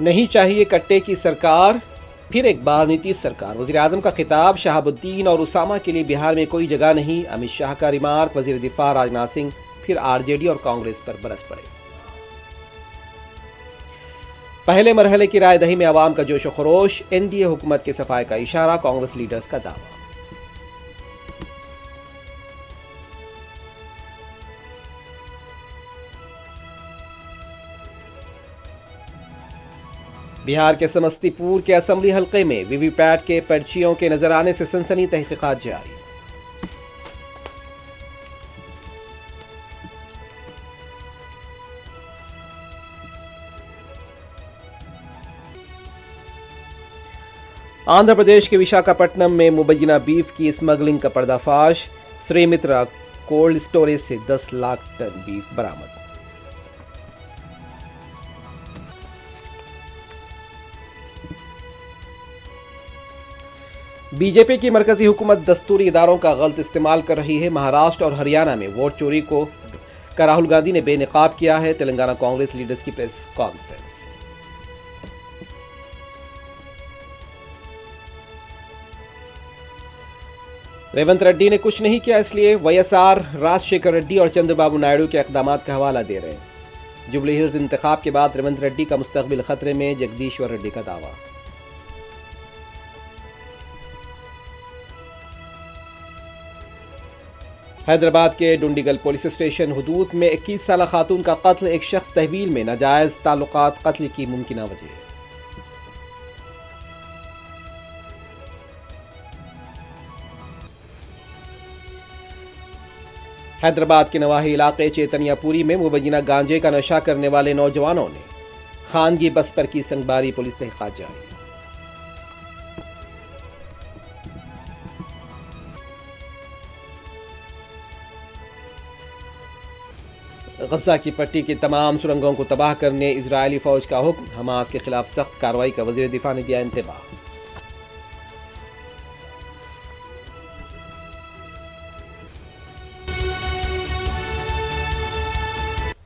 नहीं चाहिए कट्टे की सरकार, फिर एक बार नीतीश सरकार। वजीर आजम का खिताब, शहाबुद्दीन और उसामा के लिए बिहार में कोई जगह नहीं। अमित शाह का रिमार्क, वजीर दिफा राजनाथ सिंह फिर आरजेडी और कांग्रेस पर बरस पड़े। पहले मरहले की रायदही में आवाम का जोश व खरोश, एनडीए हुकूमत के सफाए का इशारा, कांग्रेस लीडर्स का दावा। बिहार के समस्तीपुर के असेंबली हलके में वीवीपैट के पर्चियों के नजर आने से सनसनी, तहकीकात जारी। आंध्र प्रदेश के विशाखापट्टनम में मुबैना बीफ की स्मगलिंग का पर्दाफाश, श्रीमित्रा कोल्ड स्टोरेज से 10 लाख टन बीफ बरामद। बीजेपी की मरकजी हुकूमत दस्तूरी इदारों का गलत इस्तेमाल कर रही है। महाराष्ट्र और हरियाणा में वोट चोरी का राहुल गांधी ने बेनकाब किया है। तेलंगाना कांग्रेस लीडर्स की प्रेस कॉन्फ्रेंस। रेवंत रेड्डी ने कुछ नहीं किया, इसलिए वाईएसआर राजशेखर रेड्डी और चंद्रबाबू नायडू के इकदामात का हवाला दे रहे हैं। जुबली हिल्स इंतखाब के बाद रेवंत रेड्डी का मुस्तकबिल खतरे में, जगदीश्वर रेड्डी का दावा। हैदराबाद के डुंडीगल पुलिस स्टेशन हुदूद में 21 साला खातून का कत्ल, एक शख्स तहवील में नाजायज ताल्लुकात कत्ल की मुमकिना वजह। हैदराबाद के नवाही इलाके चेतनियापुरी में मुबैना गांजे का नशा करने वाले नौजवानों ने खानगी बस पर की संगबारी, पुलिस तहकीकात जारी। गजा की पट्टी की तमाम सुरंगों को तबाह करने इजरायली फौज का हुक्म, हमास के खिलाफ सख्त कार्रवाई का वजीर दिफा ने दिया इंतबाह।